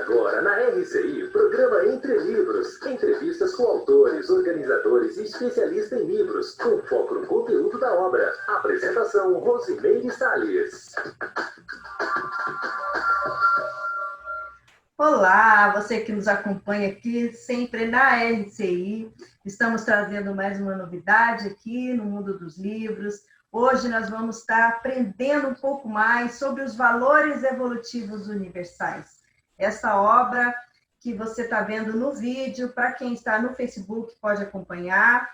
Agora, na RCI, programa Entre Livros. Entrevistas com autores, organizadores e especialistas em livros, com foco no conteúdo da obra. Apresentação, Rosimeire Salles. Olá, você que nos acompanha aqui, sempre na RCI. Estamos trazendo mais uma novidade aqui no mundo dos livros. Hoje nós vamos estar aprendendo um pouco mais sobre os valores evolutivos universais. Essa obra que você está vendo no vídeo, para quem está no Facebook pode acompanhar.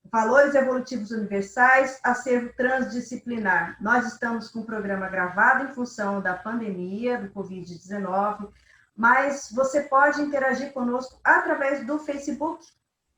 Valores Evolutivos Universais, acervo transdisciplinar. Nós estamos com o programa gravado em função da pandemia, do Covid-19, mas você pode interagir conosco através do Facebook,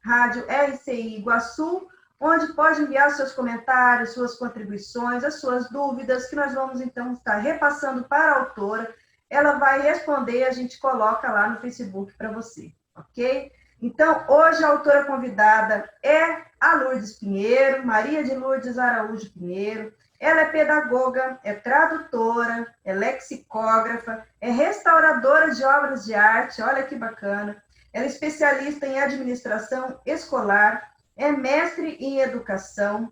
Rádio RCI Iguaçu, onde pode enviar seus comentários, suas contribuições, as suas dúvidas, que nós vamos, então, estar repassando para a autora. Ela vai responder, a gente coloca lá no Facebook para você, ok? Então, hoje a autora convidada é a Lourdes Pinheiro, Maria de Lourdes Araújo Pinheiro. Ela é pedagoga, é tradutora, é lexicógrafa, é restauradora de obras de arte, olha que bacana. Ela é especialista em administração escolar, é mestre em educação.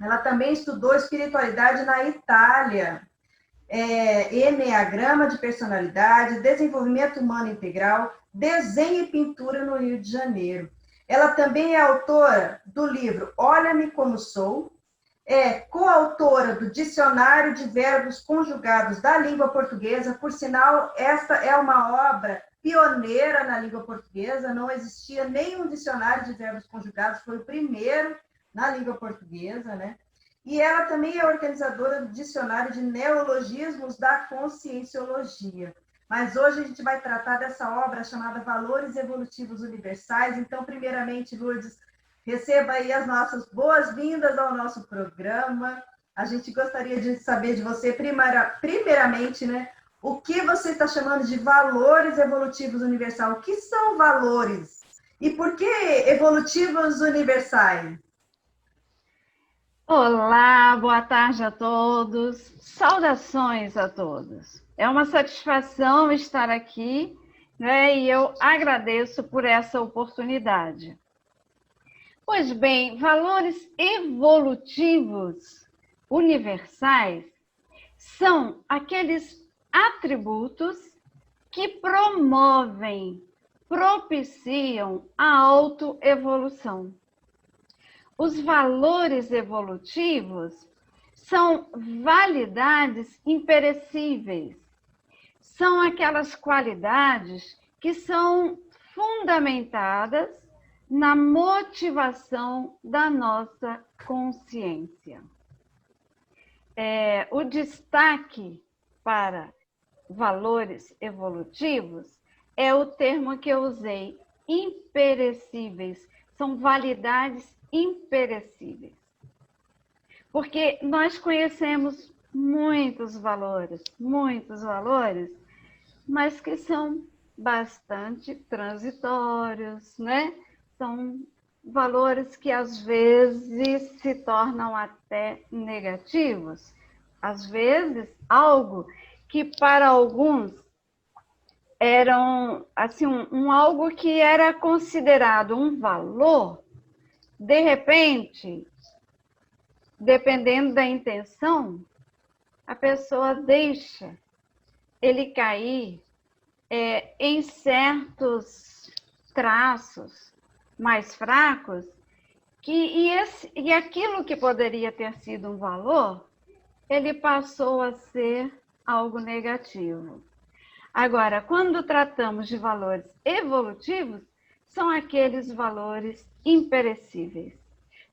Ela também estudou espiritualidade na Itália, Enneagrama de personalidade, desenvolvimento humano integral, desenho e pintura no Rio de Janeiro. Ela também é autora do livro Olha-me Como Sou, é coautora do Dicionário de Verbos Conjugados da Língua Portuguesa. Por sinal, esta é uma obra pioneira na língua portuguesa, não existia nenhum dicionário de verbos conjugados, foi o primeiro na língua portuguesa, né? E ela também é organizadora do Dicionário de Neologismos da Conscienciologia. Mas hoje a gente vai tratar dessa obra chamada Valores Evolutivos Universais. Então, primeiramente, Lourdes, receba aí as nossas boas-vindas ao nosso programa. A gente gostaria de saber de você, primeiramente, né? O que você está chamando de valores evolutivos universais? O que são valores? E por que evolutivos universais? Olá, boa tarde a todos. Saudações a todos. É uma satisfação estar aqui, né? E eu agradeço por essa oportunidade. Pois bem, valores evolutivos universais são aqueles atributos que promovem, propiciam a autoevolução. Os valores evolutivos são validades imperecíveis. São aquelas qualidades que são fundamentadas na motivação da nossa consciência. O destaque para valores evolutivos é o termo que eu usei, imperecíveis. São validades imperecíveis. Porque nós conhecemos muitos valores, mas que são bastante transitórios, né? São valores que às vezes se tornam até negativos. Às vezes, algo que para alguns eram assim, algo que era considerado um valor, de repente, dependendo da intenção, a pessoa deixa ele cair em certos traços mais fracos, e aquilo que poderia ter sido um valor, ele passou a ser algo negativo. Agora, quando tratamos de valores evolutivos, são aqueles valores imperecíveis.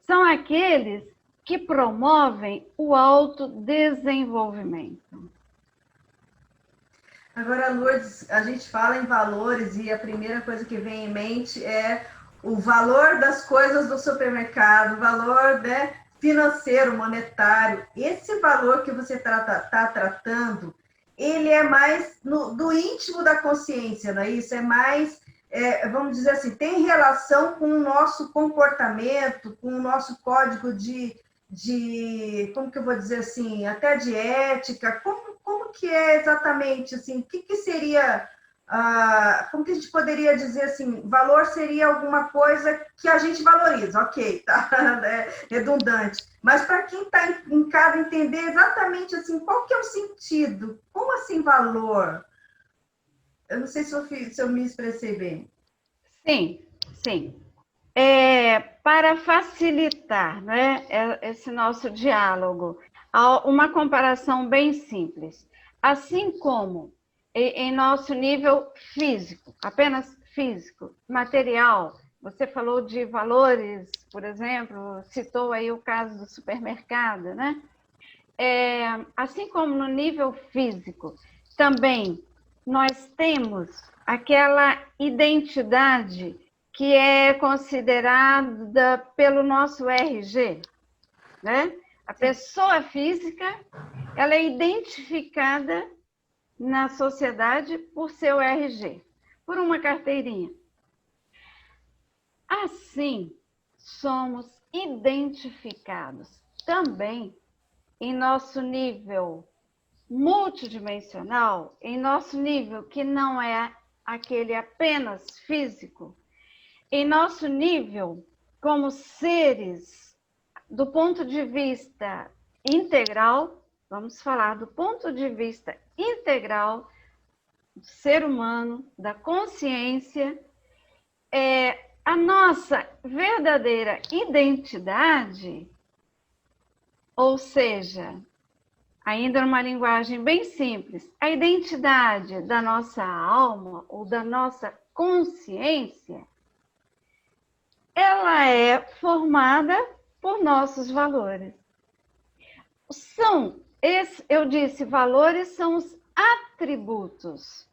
São aqueles que promovem o autodesenvolvimento. Agora, Lourdes, a gente fala em valores e a primeira coisa que vem em mente é o valor das coisas do supermercado, o valor, né, financeiro, monetário. Esse valor que você está tratando, ele é mais do íntimo da consciência, não é isso? É mais, vamos dizer assim, tem relação com o nosso comportamento, com o nosso código de como que eu vou dizer assim, até de ética. Como como que é exatamente, assim, o que que seria, como que a gente poderia dizer assim, valor seria alguma coisa que a gente valoriza, ok, tá? É redundante. Mas para quem está em casa entender exatamente assim, qual que é o sentido? Como assim valor? Eu não sei se eu me expressei bem. Sim, sim. Para facilitar, né, esse nosso diálogo, uma comparação bem simples. Assim como em nosso nível físico, apenas físico, material, você falou de valores, por exemplo, citou aí o caso do supermercado, né? Assim como no nível físico, também nós temos aquela identidade que é considerada pelo nosso RG, né? A pessoa física, ela é identificada na sociedade por seu RG, por uma carteirinha. Assim, somos identificados também em nosso nível multidimensional, em nosso nível que não é aquele apenas físico, em nosso nível como seres do ponto de vista integral, vamos falar do ponto de vista integral do ser humano, da consciência, a nossa verdadeira identidade, ou seja, ainda numa linguagem bem simples, a identidade da nossa alma ou da nossa consciência, ela é formada por nossos valores. Eu disse, valores são os atributos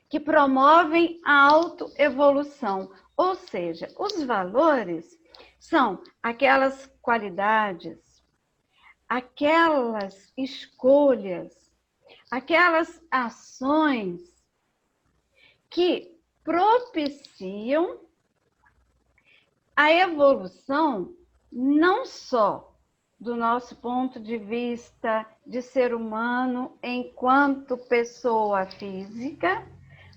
que promovem a autoevolução, ou seja, os valores são aquelas qualidades, aquelas escolhas, aquelas ações que propiciam a evolução não só do nosso ponto de vista de ser humano enquanto pessoa física,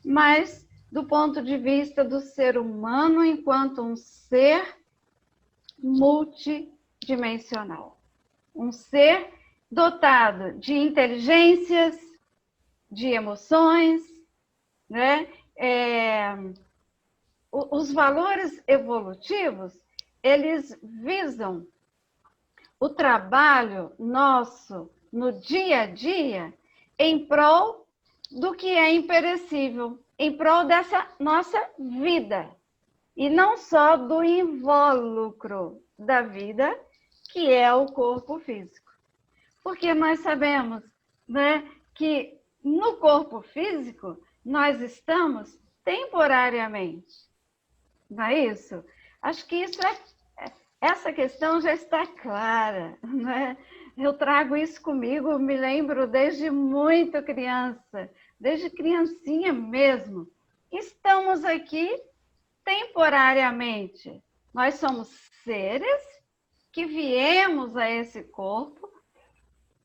mas do ponto de vista do ser humano enquanto um ser multidimensional. Um ser dotado de inteligências, de emoções, né? Os valores evolutivos, eles visam o trabalho nosso no dia a dia em prol do que é imperecível, em prol dessa nossa vida, e não só do invólucro da vida, que é o corpo físico. Porque nós sabemos, né, que no corpo físico nós estamos temporariamente. Não é isso? Acho que essa questão já está clara, né? Eu trago isso comigo, me lembro desde muito criança, desde criancinha mesmo. Estamos aqui temporariamente. Nós somos seres que viemos a esse corpo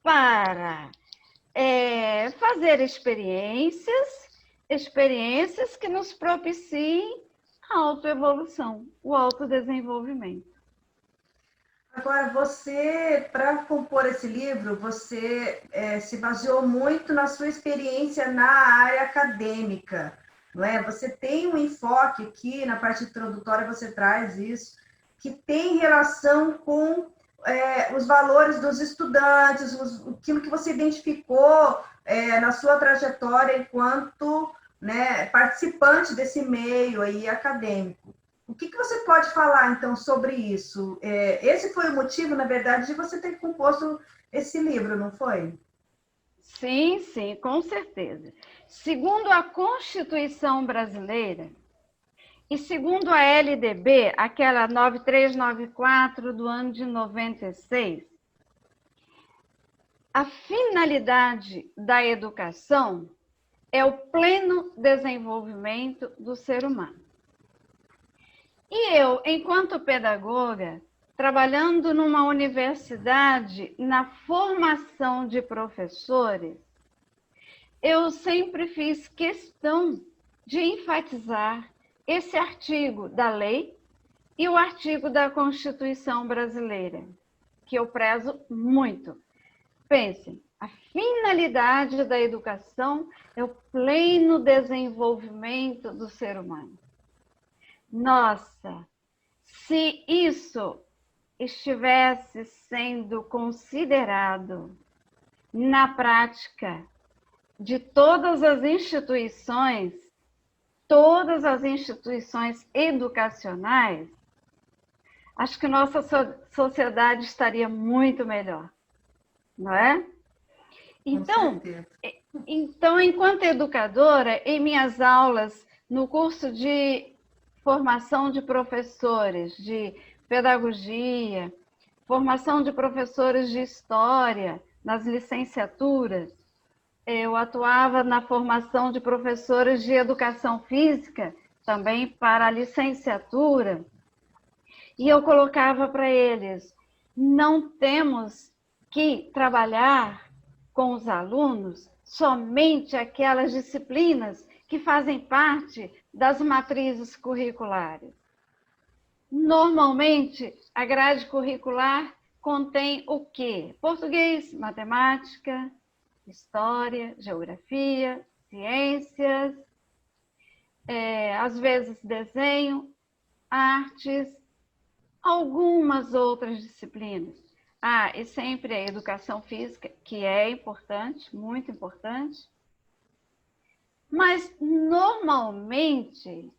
para fazer experiências que nos propiciem a autoevolução, o autodesenvolvimento. Agora, você, para compor esse livro, você se baseou muito na sua experiência na área acadêmica, não é? Você tem um enfoque aqui, na parte introdutória você traz isso, que tem relação com os valores dos estudantes, aquilo que você identificou na sua trajetória enquanto, né, participante desse meio aí acadêmico. O que você pode falar, então, sobre isso? Esse foi o motivo, na verdade, de você ter composto esse livro, não foi? Sim, sim, com certeza. Segundo a Constituição Brasileira e segundo a LDB, aquela 9394 do ano de 96, a finalidade da educação é o pleno desenvolvimento do ser humano. E eu, enquanto pedagoga, trabalhando numa universidade na formação de professores, eu sempre fiz questão de enfatizar esse artigo da lei e o artigo da Constituição brasileira, que eu prezo muito. Pensem, a finalidade da educação é o pleno desenvolvimento do ser humano. Nossa, se isso estivesse sendo considerado na prática de todas as instituições educacionais, acho que nossa sociedade estaria muito melhor, não é? Então, enquanto educadora, em minhas aulas, no curso de formação de professores de pedagogia, formação de professores de história, nas licenciaturas, eu atuava na formação de professores de educação física, também para a licenciatura, e eu colocava para eles, não temos que trabalhar com os alunos somente aquelas disciplinas que fazem parte das matrizes curriculares. Normalmente, a grade curricular contém o quê? Português, matemática, história, geografia, ciências, às vezes desenho, artes, algumas outras disciplinas. E sempre a educação física, que é importante, muito importante. Mas, normalmente,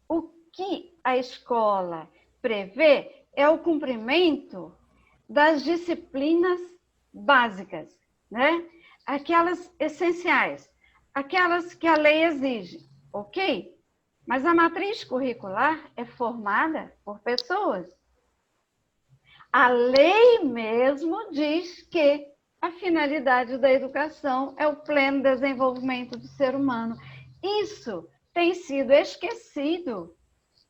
o que a escola prevê é o cumprimento das disciplinas básicas, né? Aquelas essenciais, aquelas que a lei exige, ok? Mas a matriz curricular é formada por pessoas. A lei mesmo diz que a finalidade da educação é o pleno desenvolvimento do ser humano. Isso tem sido esquecido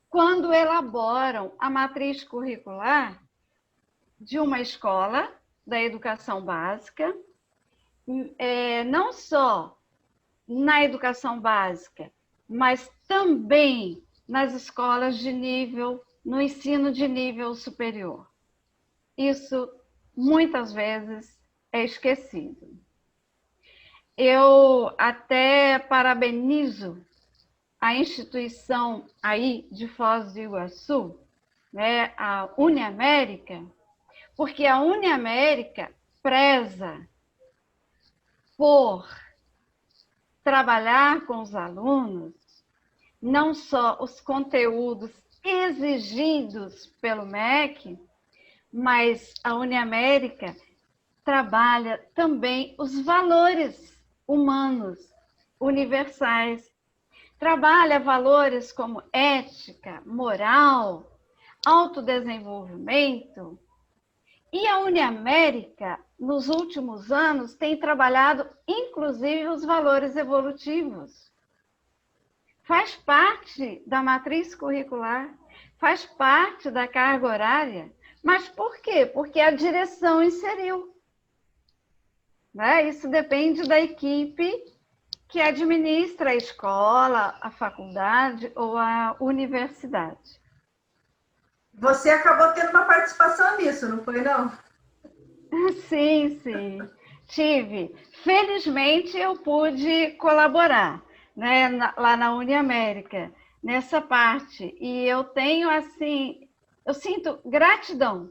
quando elaboram a matriz curricular de uma escola da educação básica, não só na educação básica, mas também nas escolas de nível, no ensino de nível superior. Isso, muitas vezes, é esquecido. Eu até parabenizo a instituição aí de Foz do Iguaçu, né, a Uniamérica, porque a Uniamérica preza por trabalhar com os alunos, não só os conteúdos exigidos pelo MEC, mas a Uniamérica trabalha também os valores humanos universais. Trabalha valores como ética, moral, autodesenvolvimento. E a Uniamérica, nos últimos anos, tem trabalhado, inclusive, os valores evolutivos. Faz parte da matriz curricular, faz parte da carga horária. Mas por quê? Porque a direção inseriu. Né? Isso depende da equipe que administra a escola, a faculdade ou a universidade. Você acabou tendo uma participação nisso, não foi, não? Sim, sim. Tive. Felizmente, eu pude colaborar, né, lá na Uniamérica, nessa parte. E eu tenho, assim, eu sinto gratidão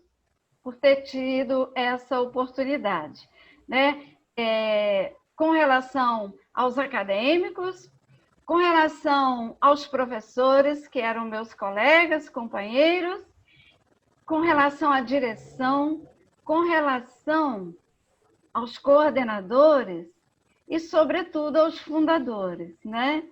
por ter tido essa oportunidade, né? Com relação aos acadêmicos, com relação aos professores, que eram meus colegas, companheiros, com relação à direção, com relação aos coordenadores e, sobretudo, aos fundadores, né?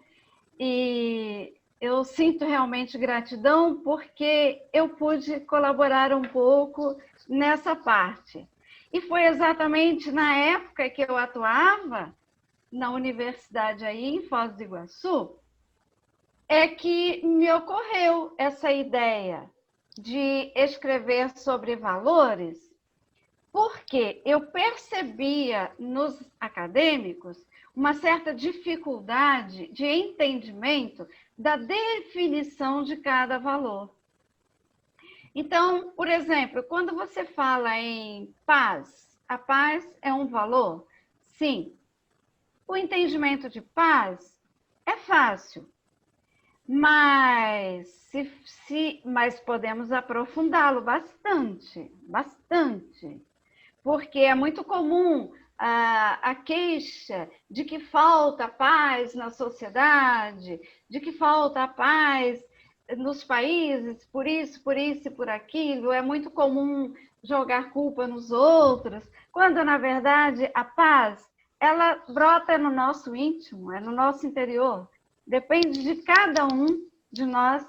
E eu sinto realmente gratidão porque eu pude colaborar um pouco nessa parte. E foi exatamente na época que eu atuava na universidade aí em Foz do Iguaçu, é que me ocorreu essa ideia de escrever sobre valores, Porque eu percebia nos acadêmicos uma certa dificuldade de entendimento da definição de cada valor. Então, por exemplo, quando você fala em paz, a paz é um valor? Sim. O entendimento de paz é fácil, mas podemos aprofundá-lo bastante, bastante. Porque é muito comum a queixa de que falta paz na sociedade, de que falta paz nos países, por isso e por aquilo. É muito comum jogar culpa nos outros, quando, na verdade, a paz, ela brota no nosso íntimo, é no nosso interior. Depende de cada um de nós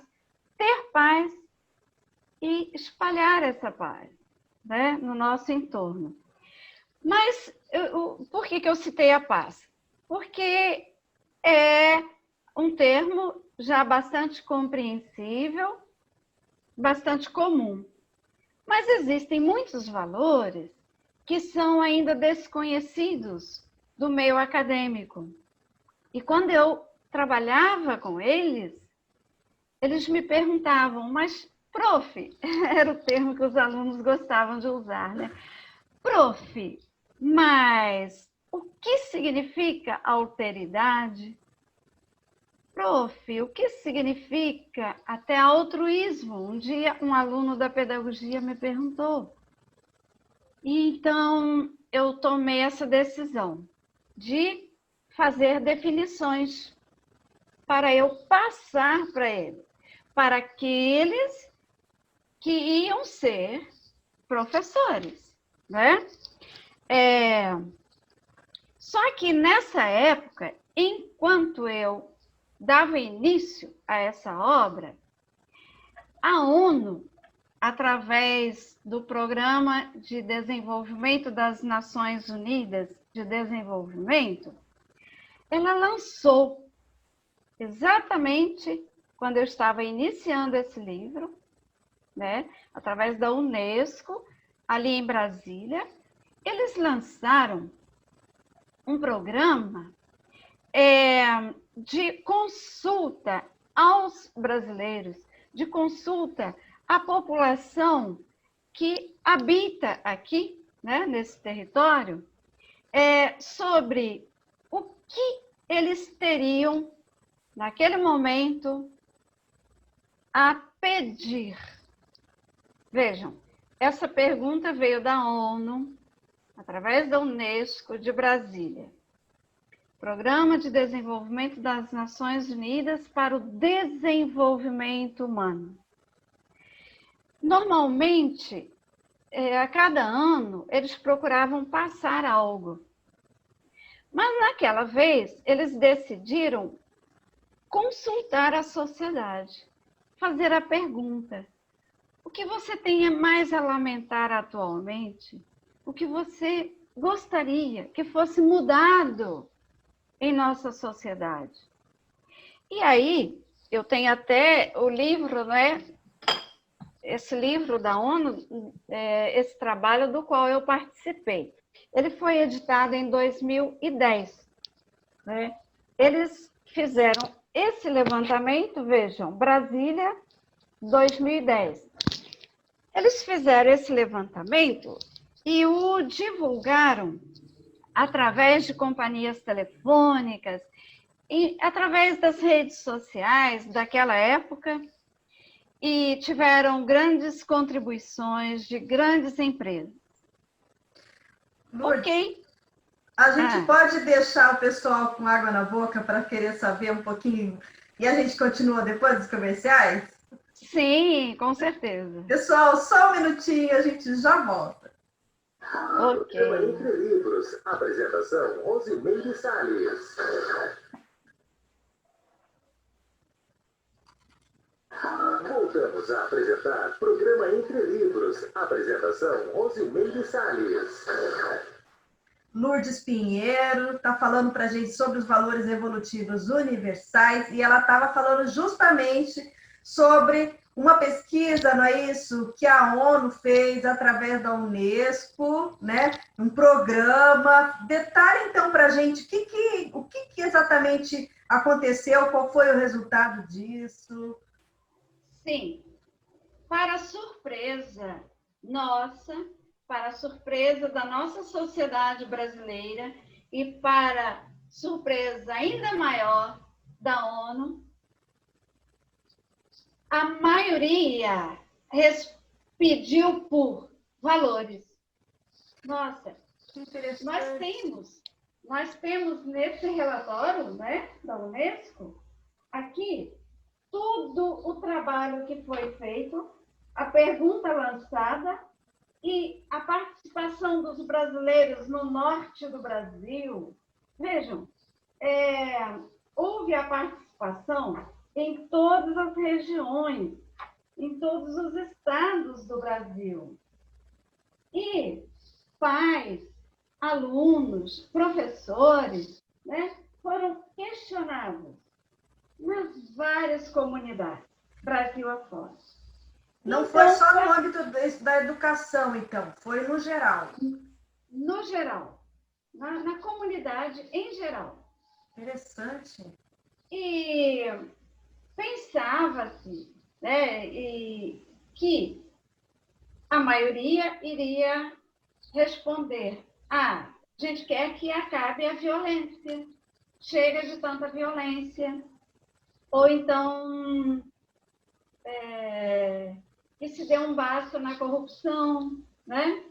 ter paz e espalhar essa paz, né, no nosso entorno. Mas por que eu citei a paz? Porque é um termo já bastante compreensível, bastante comum. Mas existem muitos valores que são ainda desconhecidos do meio acadêmico. E quando eu trabalhava com eles me perguntavam, mas, prof, era o termo que os alunos gostavam de usar, né? Prof, mas o que significa alteridade? Prof, o que significa até altruísmo? Um dia um aluno da pedagogia me perguntou. E então eu tomei essa decisão de fazer definições para eu passar para eles, para aqueles que iam ser professores, né? Só que nessa época, enquanto eu dava início a essa obra, a ONU, através do Programa de Desenvolvimento das Nações Unidas de Desenvolvimento, ela lançou, exatamente quando eu estava iniciando esse livro, né, através da Unesco, ali em Brasília, eles lançaram um programa de consulta aos brasileiros, de consulta à população que habita aqui, né, nesse território, sobre o que eles teriam, naquele momento, a pedir. Vejam, essa pergunta veio da ONU, através da Unesco de Brasília. Programa de Desenvolvimento das Nações Unidas para o Desenvolvimento Humano. Normalmente, a cada ano, eles procuravam passar algo. Mas naquela vez, eles decidiram consultar a sociedade, fazer a pergunta: o que você tem mais a lamentar atualmente? O que você gostaria que fosse mudado em nossa sociedade? E aí, eu tenho até o livro, né? Esse livro da ONU, esse trabalho do qual eu participei. Ele foi editado em 2010. Né? Eles fizeram esse levantamento, vejam, Brasília, 2010. Eles fizeram esse levantamento e o divulgaram através de companhias telefônicas, e através das redes sociais daquela época, e tiveram grandes contribuições de grandes empresas. Lourdes, ok. A gente pode deixar o pessoal com água na boca para querer saber um pouquinho e a gente continua depois dos comerciais? Sim, com certeza. Pessoal, só um minutinho, a gente já volta. Ok. Entre Livros. Apresentação, Rosimeire Salles. Voltamos a apresentar Programa Entre Livros. Apresentação, Rosimeire Salles. Lourdes Pinheiro está falando para a gente sobre os valores evolutivos universais e ela estava falando justamente sobre uma pesquisa, não é isso, que a ONU fez através da Unesco, né? Um programa. Detalhe, então, para a gente o que exatamente aconteceu, qual foi o resultado disso. Sim, para surpresa nossa, para surpresa da nossa sociedade brasileira e para surpresa ainda maior da ONU, a maioria pediu por valores. Nossa, nós temos nesse relatório, né, da Unesco, aqui, todo o trabalho que foi feito, a pergunta lançada e a participação dos brasileiros no norte do Brasil. Vejam, houve a participação em todas as regiões, em todos os estados do Brasil. E pais, alunos, professores, né, foram questionados nas várias comunidades, Brasil afora. Não então, foi só no âmbito da educação, então, foi no geral. No geral, na comunidade em geral. Interessante. E pensava-se, né, que a maioria iria responder: a gente quer que acabe a violência, chega de tanta violência, ou então que se dê um basta na corrupção, né?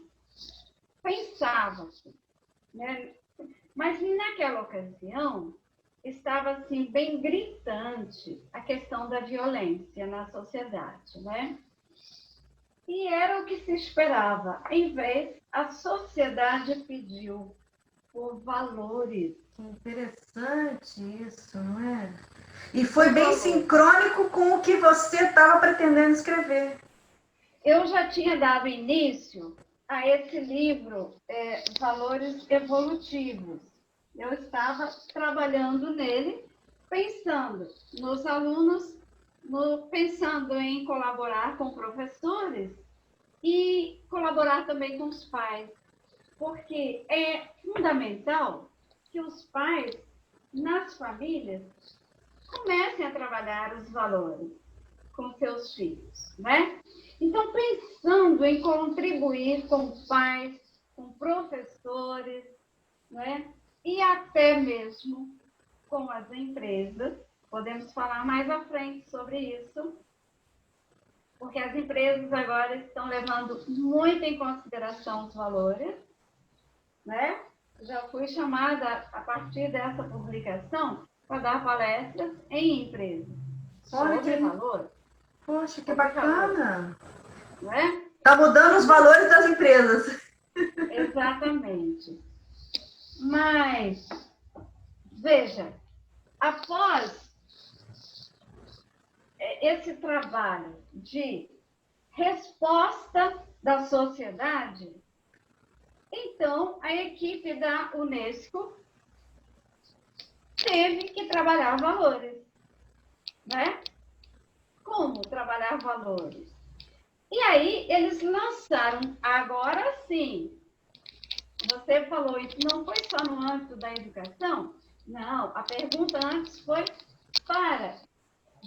Pensava-se, né? Mas naquela ocasião estava assim bem gritante a questão da violência na sociedade, né? E era o que se esperava. Em vez, a sociedade pediu por valores. Que interessante isso, não é? E foi bem sincrônico com o que você estava pretendendo escrever. Eu já tinha dado início a esse livro, Valores Evolutivos. Eu estava trabalhando nele, pensando nos alunos, pensando em colaborar com professores e colaborar também com os pais, porque é fundamental que os pais, nas famílias, comecem a trabalhar os valores com seus filhos, né? Então, pensando em contribuir com pais, com professores, né? E até mesmo com as empresas, podemos falar mais à frente sobre isso, porque as empresas agora estão levando muito em consideração os valores, né? Já fui chamada, a partir dessa publicação, para dar palestras em empresas sobre valores. Poxa, que bacana! Não é? Está mudando os valores das empresas. Exatamente. Mas, veja, após esse trabalho de resposta da sociedade, então a equipe da Unesco teve que trabalhar valores, né? Como trabalhar valores? E aí eles lançaram, agora sim, você falou, isso não foi só no âmbito da educação? Não, a pergunta antes foi para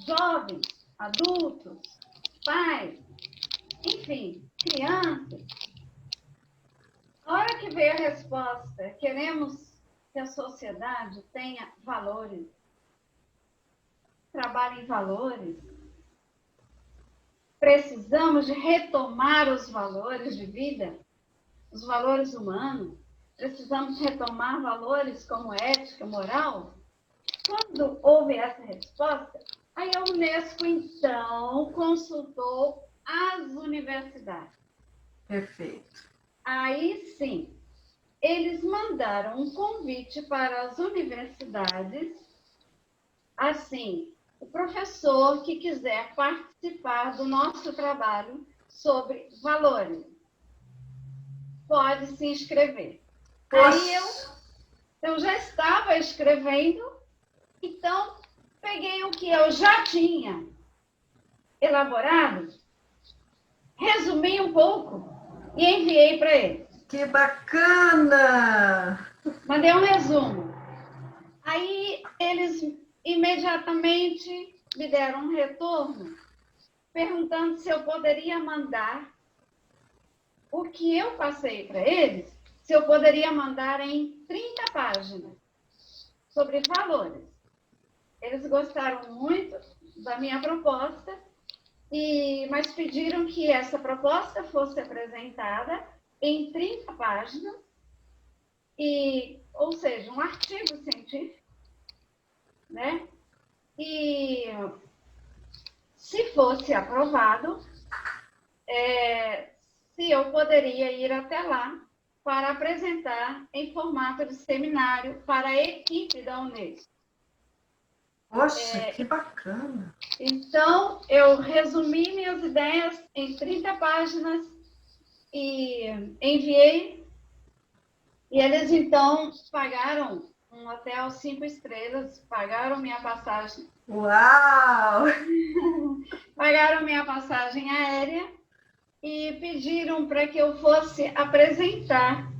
jovens, adultos, pais, enfim, crianças. Na hora que veio a resposta, queremos que a sociedade tenha valores, trabalhe em valores, precisamos de retomar os valores de vida, os valores humanos, precisamos retomar valores como ética, moral. Quando houve essa resposta, aí a Unesco, então, consultou as universidades. Perfeito. Aí, sim, eles mandaram um convite para as universidades, assim, o professor que quiser participar do nosso trabalho sobre valores pode se inscrever. Poxa. Aí eu já estava escrevendo, então peguei o que eu já tinha. elaborado, resumi um pouco e enviei para eles. Que bacana! Mandei um resumo. Aí eles imediatamente me deram um retorno, perguntando se eu poderia mandar o que eu passei para eles, se eu poderia mandar em 30 páginas sobre valores. Eles gostaram muito da minha proposta, mas pediram que essa proposta fosse apresentada em 30 páginas, ou seja, um artigo científico, né? E se fosse aprovado, se eu poderia ir até lá para apresentar em formato de seminário para a equipe da Unesco. Poxa, que bacana! Então, eu resumi minhas ideias em 30 páginas e enviei. E eles, então, pagaram um hotel 5 estrelas, pagaram minha passagem. Uau! Pagaram minha passagem aérea e pediram para que eu fosse apresentar,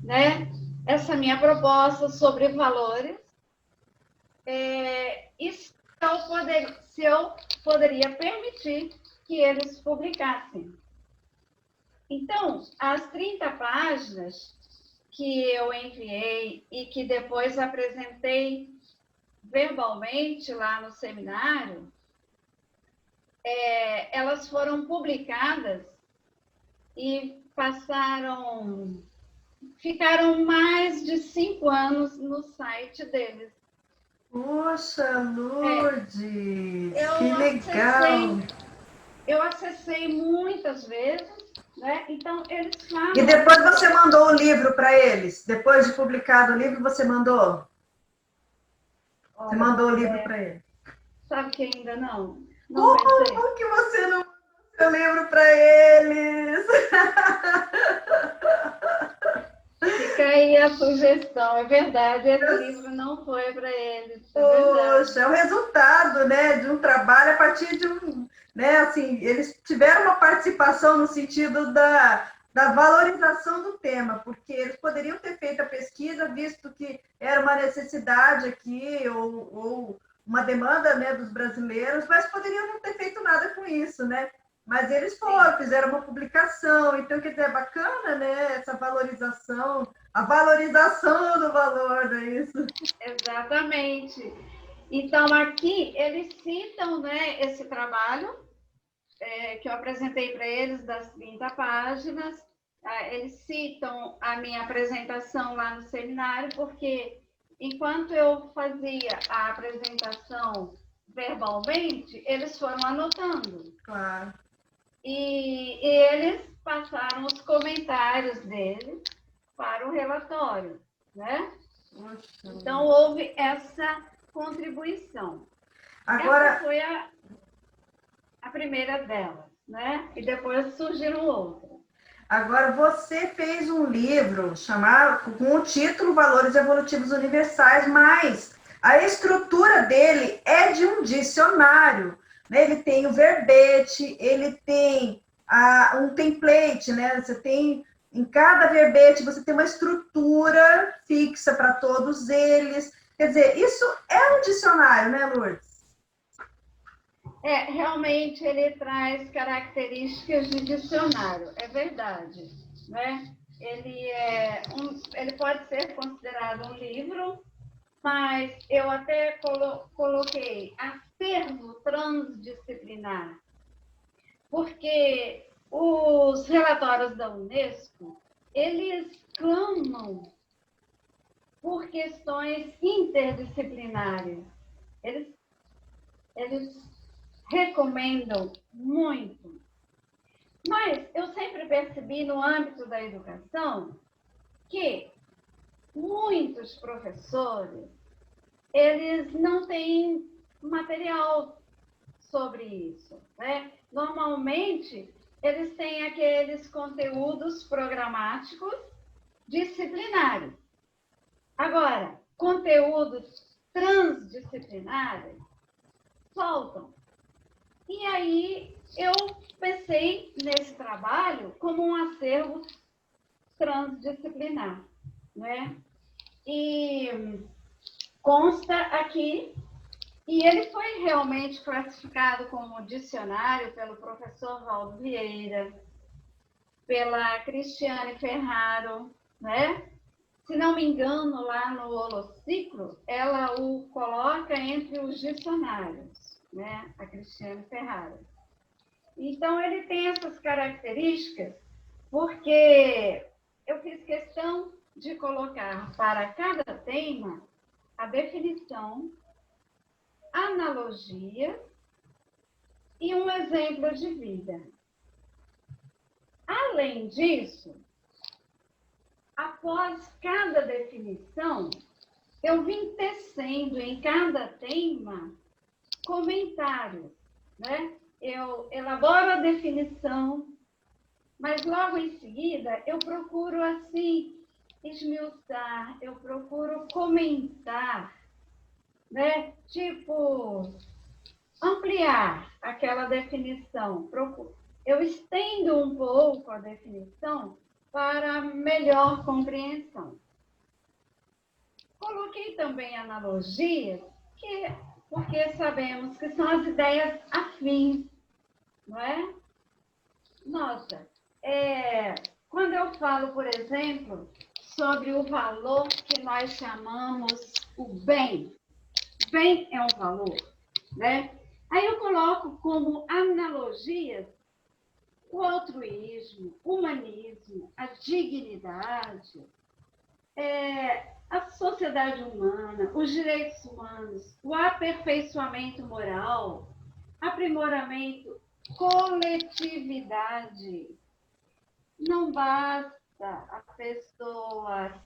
né, essa minha proposta sobre valores. E se eu poderia permitir que eles publicassem. Então, as 30 páginas que eu enviei e que depois apresentei verbalmente lá no seminário, elas foram publicadas e ficaram mais de 5 anos no site deles. Poxa, Lourdes, que legal! Eu acessei muitas vezes, né? Então, eles falam... E depois você mandou o livro para eles? Depois de publicado o livro, você mandou? Você mandou o livro para eles? Sabe que ainda não. Como que você não mandou seu livro para eles? Fica aí a sugestão, é verdade, esse livro não foi para eles. Poxa, é o resultado, né, de um trabalho a partir de né, assim, eles tiveram uma participação no sentido da valorização do tema, porque eles poderiam ter feito a pesquisa, visto que era uma necessidade aqui, ou uma demanda, né, dos brasileiros, mas poderiam não ter feito nada com isso, né? Mas eles fizeram uma publicação, então, quer dizer, é bacana, né, essa valorização, a valorização do valor, não é isso? Exatamente. Então, aqui, eles citam, né, esse trabalho que eu apresentei para eles, das 30 páginas, eles citam a minha apresentação lá no seminário, porque enquanto eu fazia a apresentação verbalmente, eles foram anotando. Claro. E eles passaram os comentários deles para o relatório, né? Poxa. Então, houve essa contribuição. Agora... Essa foi a primeira delas, né? E depois surgiram outras. Agora, você fez um livro com o título Valores Evolutivos Universais, mas a estrutura dele é de um dicionário. Né? Ele tem o verbete, ele tem um template, né? Você tem, em cada verbete, você tem uma estrutura fixa para todos eles. Quer dizer, isso é um dicionário, né, Lourdes? Realmente ele traz características de dicionário, é verdade, né? Ele pode ser considerado um livro, mas eu até coloquei acervo transdisciplinar, porque os relatórios da Unesco, eles clamam por questões interdisciplinares. Eles recomendam muito. Mas eu sempre percebi no âmbito da educação que muitos professores, eles não têm material sobre isso, né? Normalmente, eles têm aqueles conteúdos programáticos disciplinares. Agora, conteúdos transdisciplinares faltam. E aí eu pensei nesse trabalho como um acervo transdisciplinar, né? E consta aqui, e ele foi realmente classificado como dicionário pelo professor Valdo Vieira, pela Cristiane Ferraro, né? Se não me engano, lá no Holociclo, ela o coloca entre os dicionários, né? A Cristiane Ferraro. Então, ele tem essas características porque eu fiz questão de colocar para cada tema a definição, analogia e um exemplo de vida. Além disso, após cada definição, eu vim tecendo em cada tema comentários, né? Eu elaboro a definição, mas logo em seguida eu procuro assim esmiuçar, eu procuro comentar, né? Tipo, ampliar aquela definição. Eu estendo um pouco a definição para melhor compreensão. Coloquei também analogias, porque sabemos que são as ideias afins, não é? Nossa, quando eu falo, por exemplo, sobre o valor que nós chamamos o bem, bem é um valor, né? Aí eu coloco como analogias o altruísmo, o humanismo, a dignidade, a sociedade humana, os direitos humanos, o aperfeiçoamento moral, aprimoramento, coletividade. Não basta a pessoa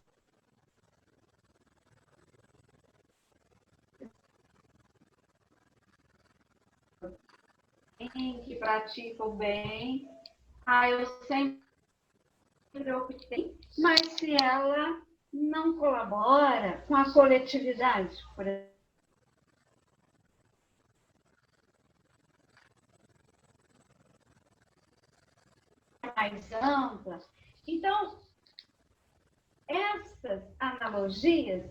que pratica o bem. Eu sempre optei, mas se ela não colabora com a coletividade, por exemplo, mais ampla. Então, essas analogias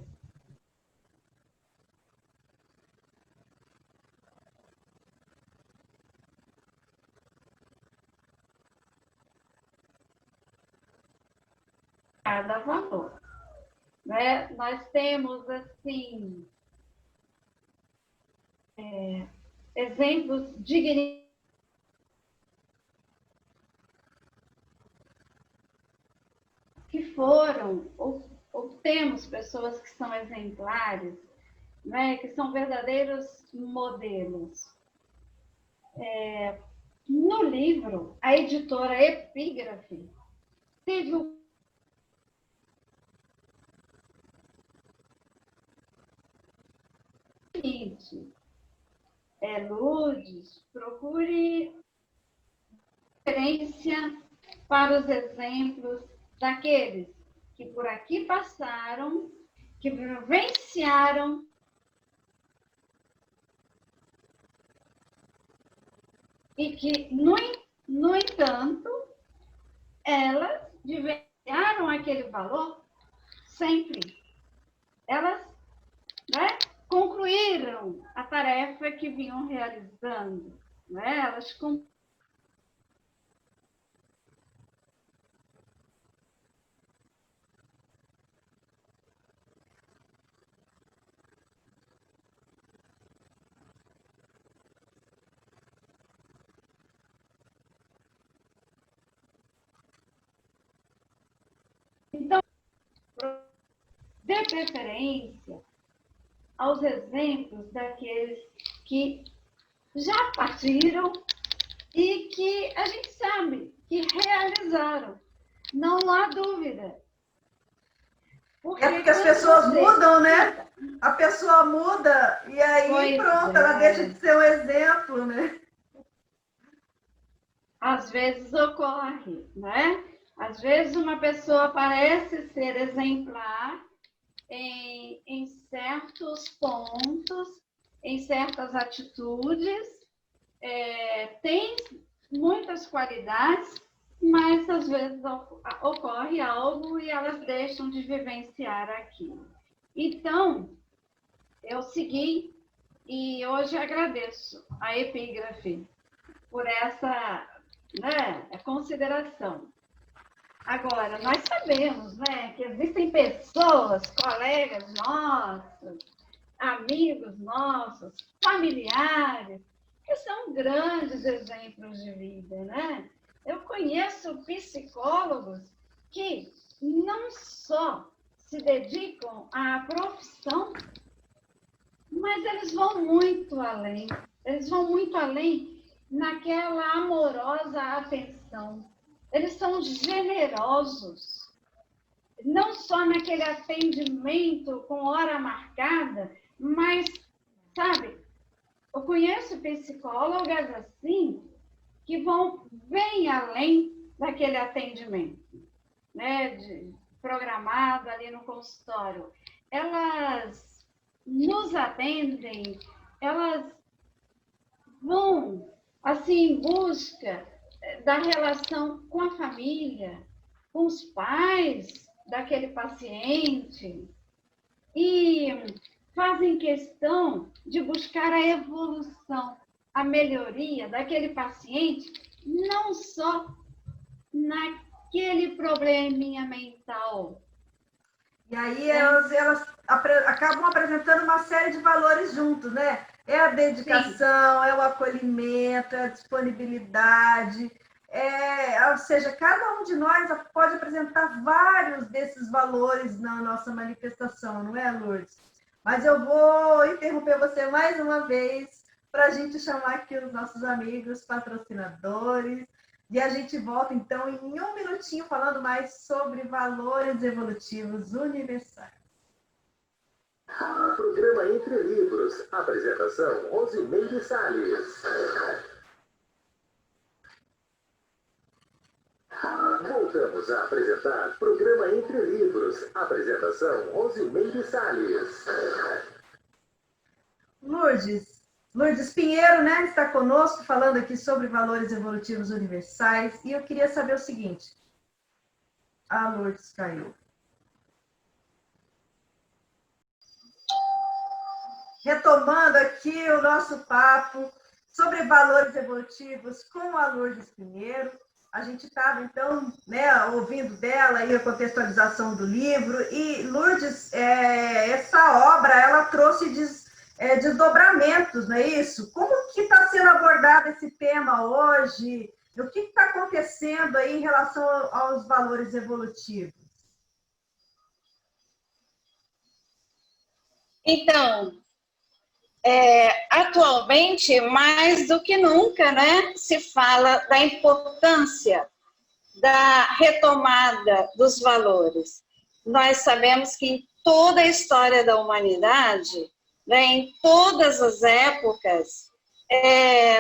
cada valor, né? Nós temos assim exemplos de que foram ou temos pessoas que são exemplares, né? Que são verdadeiros modelos. No livro, a editora Epígrafe teve o seguinte: Lourdes, procure referência para os exemplos daqueles que por aqui passaram, que vivenciaram e que, no entanto, elas vivenciaram aquele valor sempre. Elas, né, concluíram a tarefa que vinham realizando. Né? Elas Então, dê preferência aos exemplos daqueles que já partiram e que a gente sabe que realizaram. Não há dúvida. Porque as pessoas mudam, né? A pessoa muda e aí pronto, ela deixa de ser um exemplo, né? Às vezes ocorre, né? Às vezes uma pessoa parece ser exemplar em certos pontos, em certas atitudes, tem muitas qualidades, mas às vezes ocorre algo e elas deixam de vivenciar aquilo. Então, eu segui e hoje agradeço a epígrafe por essa, né, consideração. Agora, nós sabemos, né, que existem pessoas, colegas nossos, amigos nossos, familiares, que são grandes exemplos de vida, né? Eu conheço psicólogos que não só se dedicam à profissão, mas eles vão muito além. Eles vão muito além naquela amorosa atenção. Eles são generosos. Não só naquele atendimento com hora marcada, mas, sabe, eu conheço psicólogas assim, que vão bem além daquele atendimento, né, programado ali no consultório. Elas nos atendem, elas vão, assim, em busca da relação com a família, com os pais daquele paciente, e fazem questão de buscar a evolução, a melhoria daquele paciente, não só naquele probleminha mental. E aí elas acabam apresentando uma série de valores juntos, né? É a dedicação, sim, é o acolhimento, é a disponibilidade, ou seja, cada um de nós pode apresentar vários desses valores na nossa manifestação, não é, Lourdes? Mas eu vou interromper você mais uma vez para a gente chamar aqui os nossos amigos patrocinadores e a gente volta, então, em um minutinho falando mais sobre valores evolutivos universais. Programa Entre Livros. Apresentação, Rosimeire Salles. Voltamos a apresentar Programa Entre Livros. Apresentação, Rosimeire Salles. Lourdes Pinheiro, né, está conosco falando aqui sobre valores evolutivos universais. E eu queria saber o seguinte. A Lourdes caiu. Retomando aqui o nosso papo sobre valores evolutivos com a Lourdes Pinheiro. A gente estava, então, né, ouvindo dela aí a contextualização do livro. E, Lourdes, essa obra, ela trouxe desdobramentos, não é isso? Como que está sendo abordado esse tema hoje? O que está acontecendo aí em relação aos valores evolutivos? Então, atualmente, mais do que nunca, né, se fala da importância da retomada dos valores. Nós sabemos que em toda a história da humanidade, né, em todas as épocas,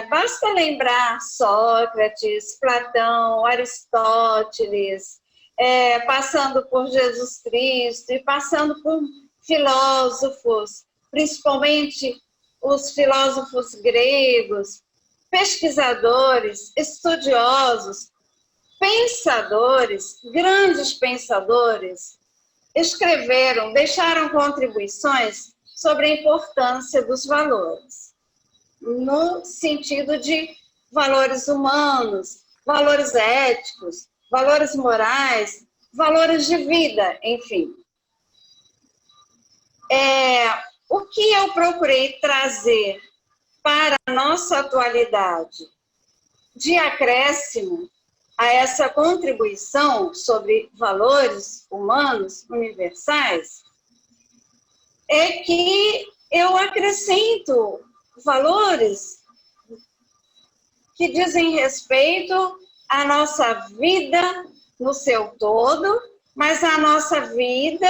basta lembrar Sócrates, Platão, Aristóteles, passando por Jesus Cristo e passando por filósofos, principalmente os filósofos gregos, pesquisadores, estudiosos, pensadores, grandes pensadores, escreveram, deixaram contribuições sobre a importância dos valores, no sentido de valores humanos, valores éticos, valores morais, valores de vida, enfim. O que eu procurei trazer para a nossa atualidade de acréscimo a essa contribuição sobre valores humanos universais é que eu acrescento valores que dizem respeito à nossa vida no seu todo, mas à nossa vida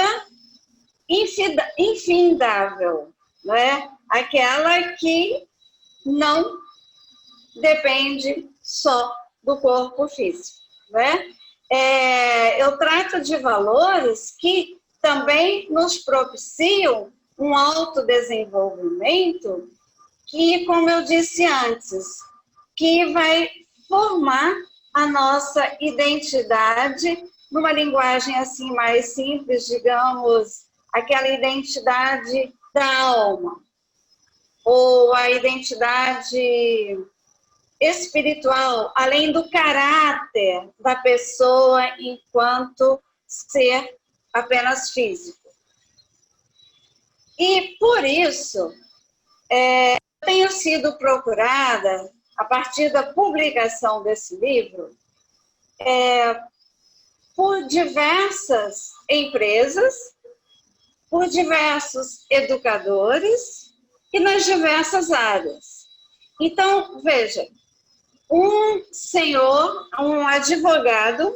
infindável, não é? Aquela que não depende só do corpo físico, não é? Eu trato de valores que também nos propiciam um autodesenvolvimento que, como eu disse antes, que vai formar a nossa identidade numa linguagem assim mais simples, digamos, aquela identidade da alma, ou a identidade espiritual, além do caráter da pessoa enquanto ser apenas físico. E por isso, tenho sido procurada, a partir da publicação desse livro, por diversas empresas, por diversos educadores e nas diversas áreas. Então, veja, um senhor, um advogado,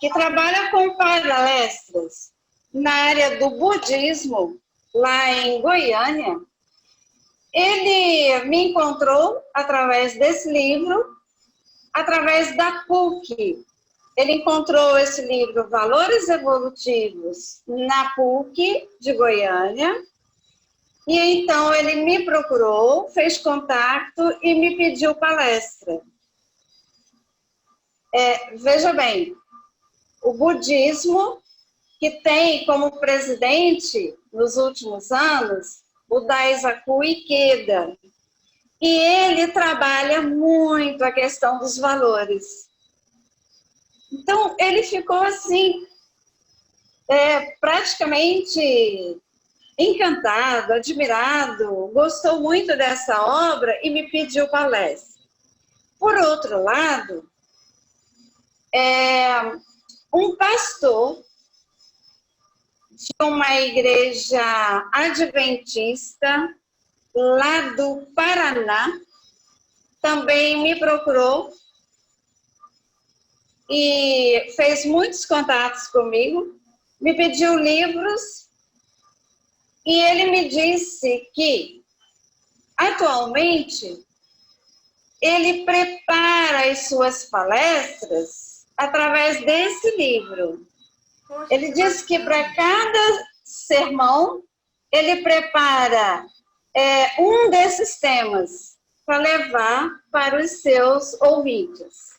que trabalha com palestras na área do budismo, lá em Goiânia, ele me encontrou através desse livro, através da PUC. Ele encontrou esse livro, Valores Evolutivos, na PUC de Goiânia, e então ele me procurou, fez contato e me pediu palestra. Veja bem, o budismo, que tem como presidente, nos últimos anos, o Daisaku Ikeda, e ele trabalha muito a questão dos valores. Então, ele ficou assim, praticamente encantado, admirado, gostou muito dessa obra e me pediu palestra. Por outro lado, um pastor de uma igreja adventista lá do Paraná também me procurou e fez muitos contatos comigo, me pediu livros e ele me disse que atualmente ele prepara as suas palestras através desse livro. Ele disse que para cada sermão ele prepara um desses temas para levar para os seus ouvintes.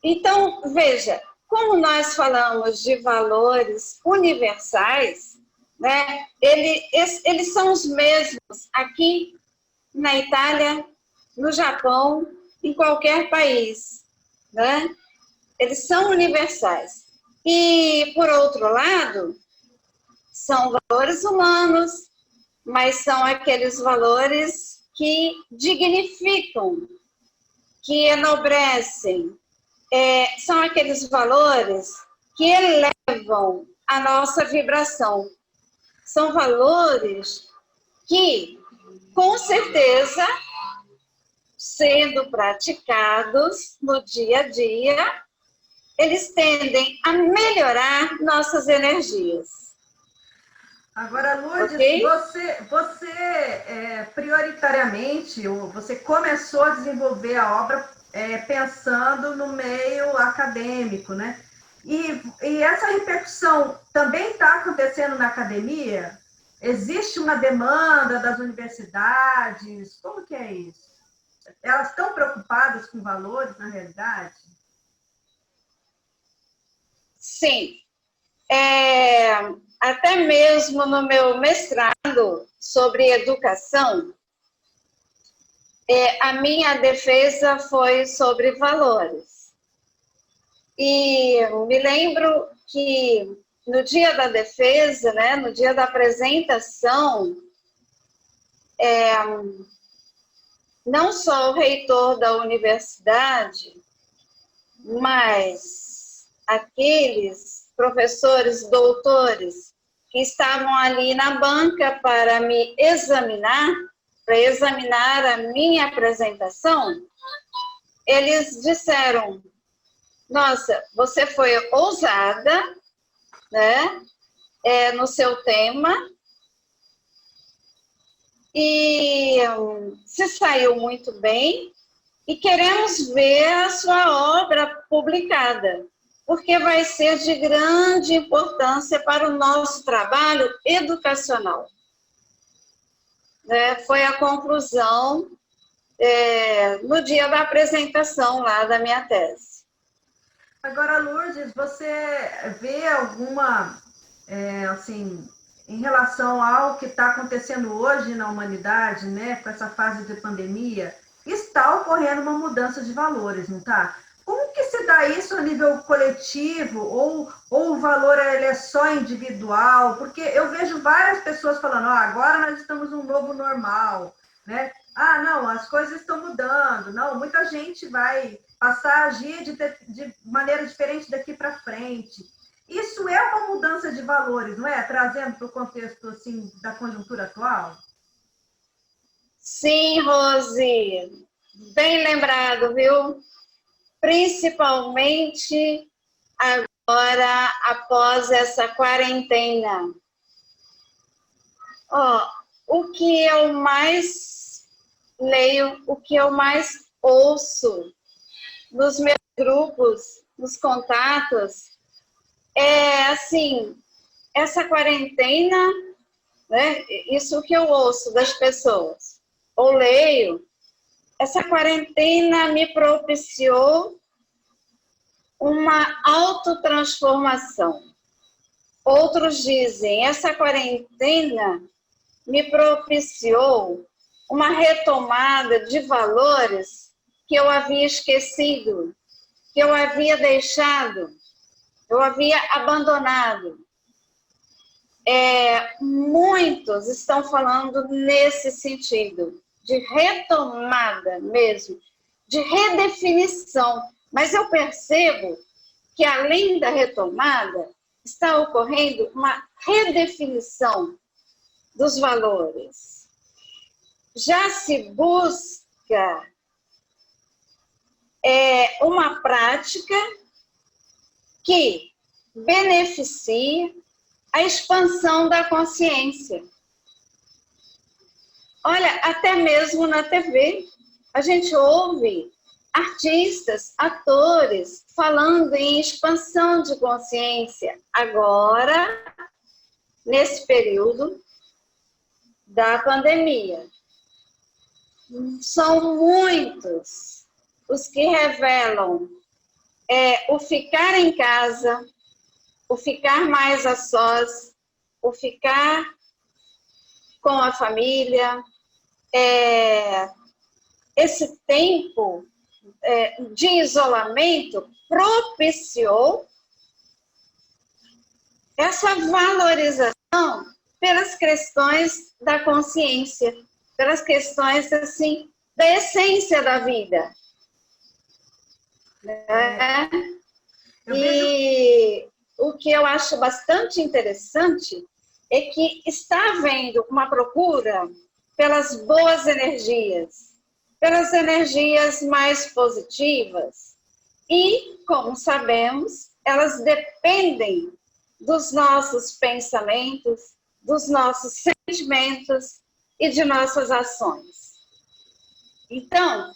Então, veja, como nós falamos de valores universais, né, eles são os mesmos aqui na Itália, no Japão, em qualquer país, né? Eles são universais. E, por outro lado, são valores humanos, mas são aqueles valores que dignificam, que enobrecem, são aqueles valores que elevam a nossa vibração. São valores que, com certeza, sendo praticados no dia a dia, eles tendem a melhorar nossas energias. Agora, Lourdes, okay? você prioritariamente, você começou a desenvolver a obra pensando no meio acadêmico, né? E essa repercussão também está acontecendo na academia? Existe uma demanda das universidades? Como que é isso? Elas estão preocupadas com valores, na realidade? Sim. Até mesmo no meu mestrado sobre educação, a minha defesa foi sobre valores. E me lembro que no dia da defesa, né, no dia da apresentação, não só o reitor da universidade, mas aqueles professores, doutores, que estavam ali na banca para me examinar, para examinar a minha apresentação, eles disseram: nossa, você foi ousada, né, no seu tema, e se saiu muito bem, e queremos ver a sua obra publicada, porque vai ser de grande importância para o nosso trabalho educacional. Foi a conclusão no dia da apresentação lá da minha tese. Agora, Lourdes, você vê alguma, assim, em relação ao que está acontecendo hoje na humanidade, né, com essa fase de pandemia, está ocorrendo uma mudança de valores, não está? Como que se dá isso a nível coletivo ou o valor ele é só individual? Porque eu vejo várias pessoas falando, agora nós estamos num novo normal, né? Não, as coisas estão mudando, não, muita gente vai passar a agir de maneira diferente daqui para frente. Isso é uma mudança de valores, não é? Trazendo para o contexto assim, da conjuntura atual? Sim, Rose, bem lembrado, viu? Principalmente agora, após essa quarentena. O que eu mais leio, o que eu mais ouço nos meus grupos, nos contatos, é assim, essa quarentena, né, isso que eu ouço das pessoas, ou leio, essa quarentena me propiciou uma autotransformação. Outros dizem, essa quarentena me propiciou uma retomada de valores que eu havia esquecido, que eu havia deixado, eu havia abandonado. Muitos estão falando nesse sentido, de retomada mesmo, de redefinição. Mas eu percebo que, além da retomada, está ocorrendo uma redefinição dos valores. Já se busca uma prática que beneficie a expansão da consciência. Olha, até mesmo na TV, a gente ouve artistas, atores, falando em expansão de consciência. Agora, nesse período da pandemia. São muitos os que revelam o ficar em casa, o ficar mais a sós, o ficar com a família, esse tempo de isolamento propiciou essa valorização pelas questões da consciência, pelas questões, assim, da essência da vida. Né? E o que eu acho bastante interessante é que está havendo uma procura pelas boas energias, pelas energias mais positivas. E, como sabemos, elas dependem dos nossos pensamentos, dos nossos sentimentos e de nossas ações. Então,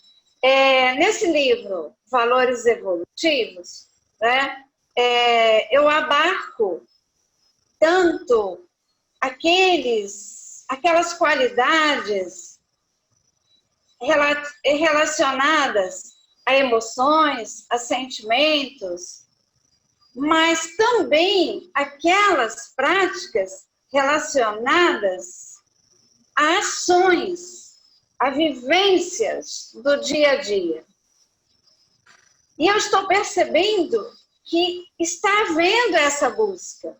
nesse livro, Valores Evolutivos, né, eu abarco tanto aquelas qualidades relacionadas a emoções, a sentimentos, mas também aquelas práticas relacionadas a ações, a vivências do dia a dia. E eu estou percebendo que está havendo essa busca.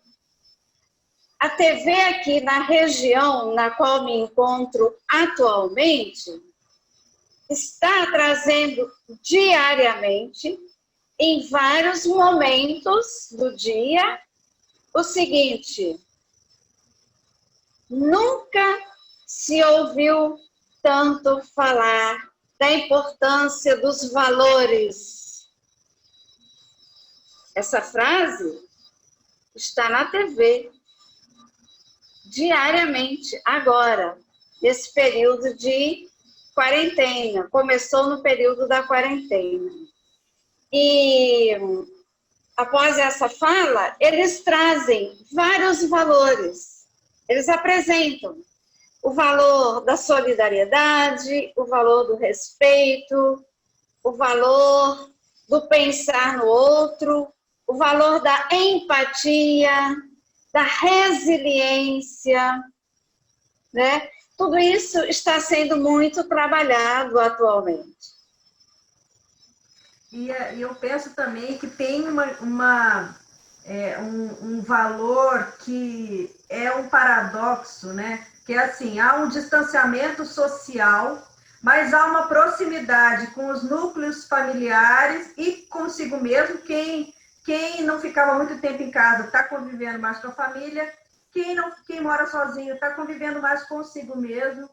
A TV aqui na região na qual me encontro atualmente está trazendo diariamente, em vários momentos do dia, o seguinte: nunca se ouviu tanto falar da importância dos valores. Essa frase está na TV, diariamente, agora, nesse período de quarentena. Começou no período da quarentena. E, após essa fala, eles trazem vários valores. Eles apresentam o valor da solidariedade, o valor do respeito, o valor do pensar no outro, o valor da empatia, da resiliência, né? Tudo isso está sendo muito trabalhado atualmente. E eu penso também que tem um valor que é um paradoxo, né? Que é assim, há um distanciamento social, mas há uma proximidade com os núcleos familiares e consigo mesmo. Quem não ficava muito tempo em casa está convivendo mais com a família, quem mora sozinho está convivendo mais consigo mesmo.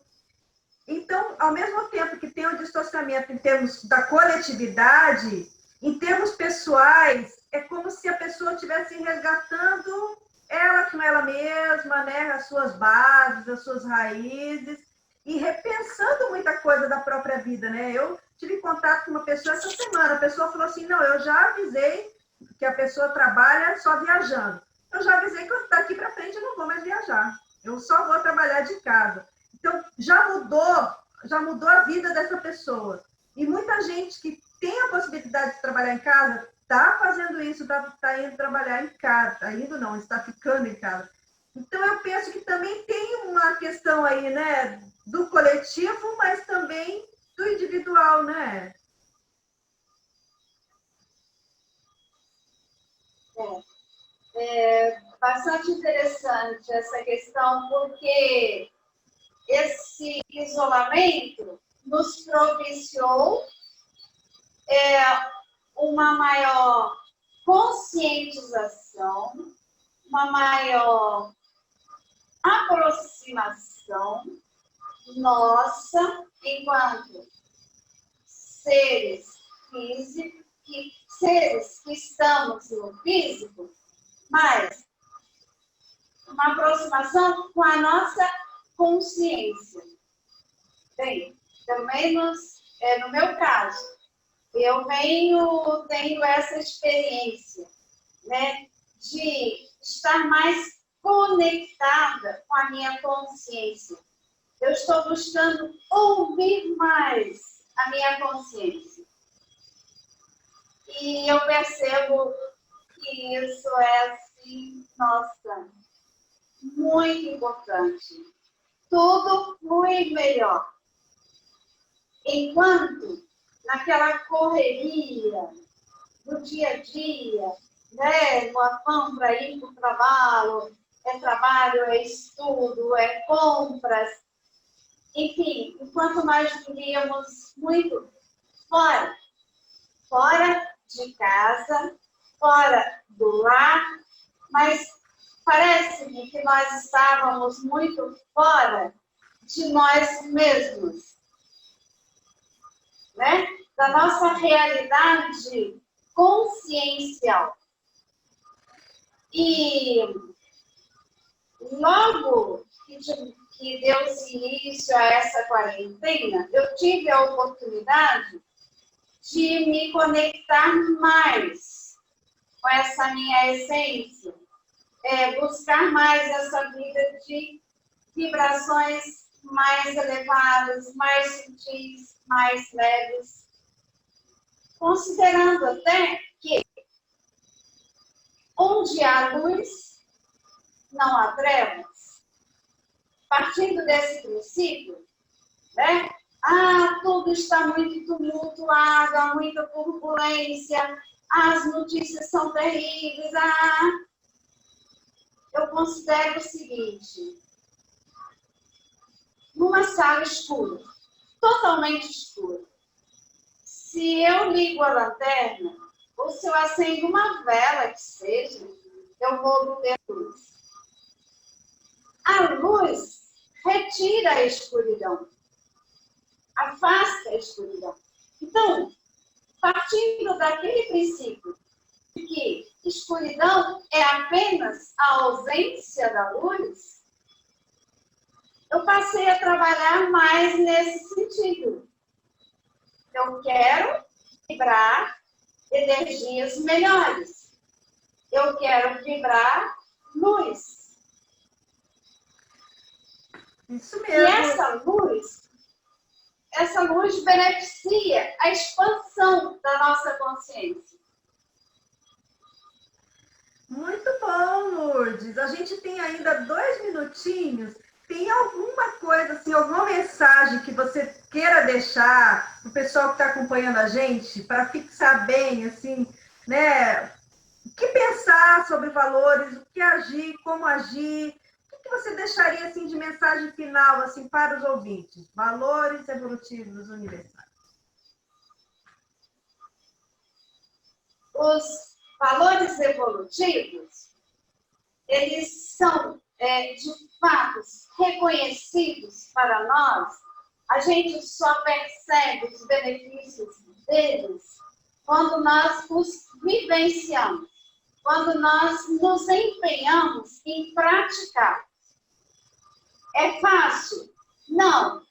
Então, ao mesmo tempo que tem o distanciamento em termos da coletividade, em termos pessoais, é como se a pessoa estivesse resgatando ela com ela mesma, né, as suas bases, as suas raízes, e repensando muita coisa da própria vida, né? Eu tive contato com uma pessoa essa semana, a pessoa falou assim, não, eu já avisei que a pessoa trabalha só viajando. Eu já avisei que daqui para frente eu não vou mais viajar, eu só vou trabalhar de casa. Então, já mudou a vida dessa pessoa. E muita gente que tem a possibilidade de trabalhar em casa está fazendo isso, está indo trabalhar em casa. Está indo não, está ficando em casa. Então, eu penso que também tem uma questão aí, né, do coletivo, mas também do individual, né? É bastante interessante essa questão, porque esse isolamento nos propiciou uma maior conscientização, uma maior aproximação nossa enquanto seres físicos, seres que estamos no físico, mas uma aproximação com a nossa consciência. Bem, pelo menos no meu caso, eu tenho essa experiência, né, de estar mais conectada com a minha consciência. Eu estou buscando ouvir mais a minha consciência. E eu percebo que isso é, assim, nossa, muito importante. Tudo flui melhor. Enquanto naquela correria do dia a dia, né, no afã para ir para o trabalho, é estudo, é compras, enfim, enquanto nós vivíamos muito fora de casa, fora do lar, mas parece-me que nós estávamos muito fora de nós mesmos, né? Da nossa realidade consciencial. E logo que deu-se início a essa quarentena, eu tive a oportunidade de me conectar mais com essa minha essência, buscar mais essa vida de vibrações mais elevadas, mais sutis, mais leves, considerando até que onde há luz, não há trevas. Partindo desse princípio, né? Tudo está muito tumultuado, há muita turbulência, as notícias são terríveis. Eu considero o seguinte: numa sala escura, totalmente escura, se eu ligo a lanterna, ou se eu acendo uma vela que seja, eu vou ver luz. A luz retira a escuridão, afasta a escuridão. Então, partindo daquele princípio de que escuridão é apenas a ausência da luz, eu passei a trabalhar mais nesse sentido. Eu quero vibrar energias melhores. Eu quero vibrar luz. Isso E mesmo. essa luz beneficia a expansão da nossa consciência. Muito bom, Lourdes. A gente tem ainda 2 minutinhos. Tem alguma coisa, assim, alguma mensagem que você queira deixar para o pessoal que está acompanhando a gente, para fixar bem, assim, né? O que pensar sobre valores, o que agir, como agir? O que você deixaria, assim, de mensagem final, assim, para os ouvintes? Valores evolutivos universais. Os valores evolutivos, eles são, de fato, reconhecidos para nós. A gente só percebe os benefícios deles quando nós os vivenciamos, quando nós nos empenhamos em praticar. É fácil? Não.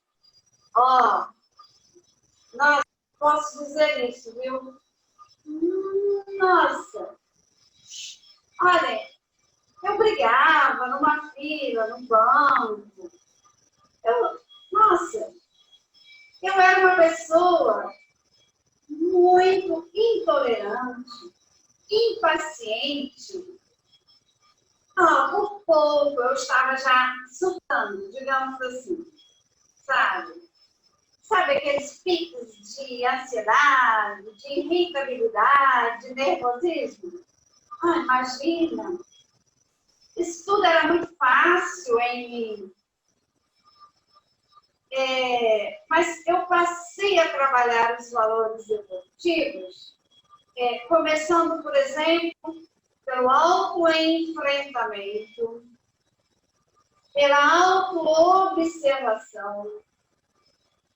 Nossa, posso dizer isso, viu? Nossa! Olha, eu brigava numa fila, no banco. Eu era uma pessoa muito intolerante, impaciente. Por pouco eu estava já surtando, digamos assim, sabe? Sabe aqueles picos de ansiedade, de irritabilidade, de nervosismo? Imagina! Isso tudo era muito fácil em mim. Mas eu passei a trabalhar os valores evolutivos, começando, por exemplo, pelo autoenfrentamento, pela autoobservação,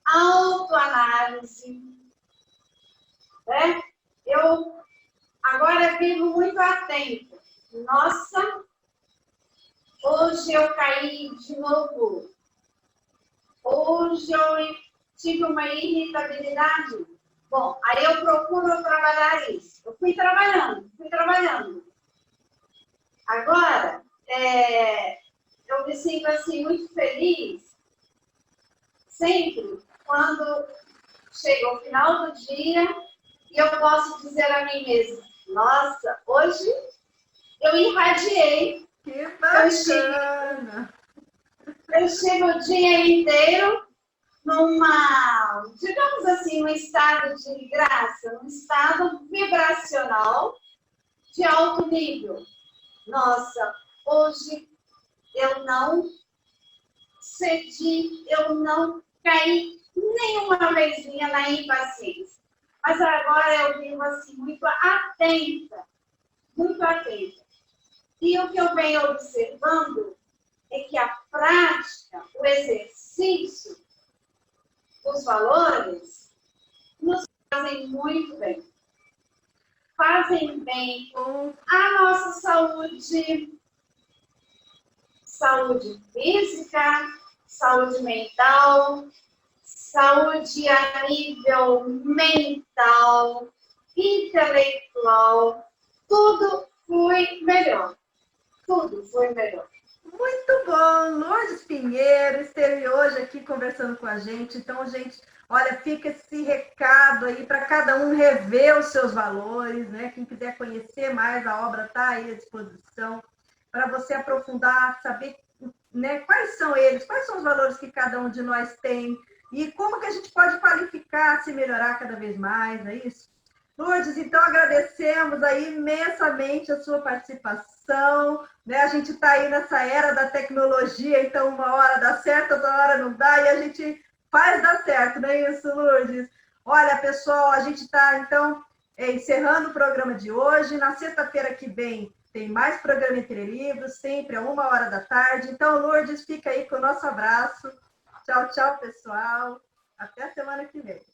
autoanálise, né? Eu agora vivo muito atenta. Nossa, hoje eu caí de novo. Hoje eu tive uma irritabilidade. Bom, aí eu procuro trabalhar isso. Eu fui trabalhando. Agora, eu me sinto assim muito feliz sempre quando chega o final do dia e eu posso dizer a mim mesma, nossa, hoje eu irradiei. Que bacana! Eu chego o dia inteiro digamos assim, um estado de graça, um estado vibracional de alto nível. Nossa, hoje eu não cedi, eu não caí nenhuma vezinha na impaciência. Mas agora eu vivo assim, muito atenta. E o que eu venho observando é que a prática, o exercício dos valores nos fazem muito bem. Fazem bem à nossa saúde física, saúde mental, saúde a nível mental, intelectual, tudo foi melhor. Muito bom, Lourdes Pinheiro esteve hoje aqui conversando com a gente. Então, gente, olha, fica esse recado aí para cada um rever os seus valores, né? Quem quiser conhecer mais, a obra está aí à disposição para você aprofundar, saber, né, quais são eles, quais são os valores que cada um de nós tem e como que a gente pode qualificar, se melhorar cada vez mais, não é isso? Lourdes, então agradecemos aí imensamente a sua participação, né? A gente está aí nessa era da tecnologia, então uma hora dá certo, outra hora não dá, e a gente faz dar certo, não é isso, Lourdes? Olha, pessoal, a gente está, então, encerrando o programa de hoje. Na sexta-feira que vem tem mais programa Entre Livros, sempre a 13h. Então, Lourdes, fica aí com o nosso abraço. Tchau, tchau, pessoal. Até a semana que vem.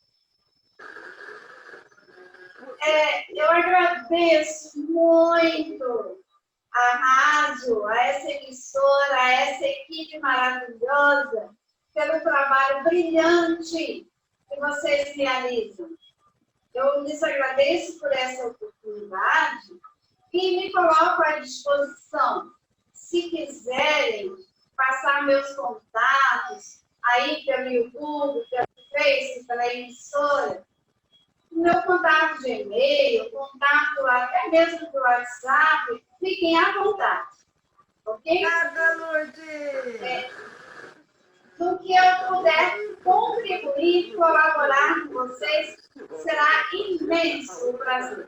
Eu agradeço muito a rádio, a essa emissora, a essa equipe maravilhosa, pelo trabalho brilhante que vocês realizam. Eu lhes agradeço por essa oportunidade e me coloco à disposição, se quiserem passar meus contatos aí pelo YouTube, pelo Face, pela emissora. Meu contato de e-mail, contato até mesmo do WhatsApp, fiquem à vontade. Ok? Obrigada, Lourdes! Do que eu puder contribuir, colaborar com vocês, será imenso o prazer.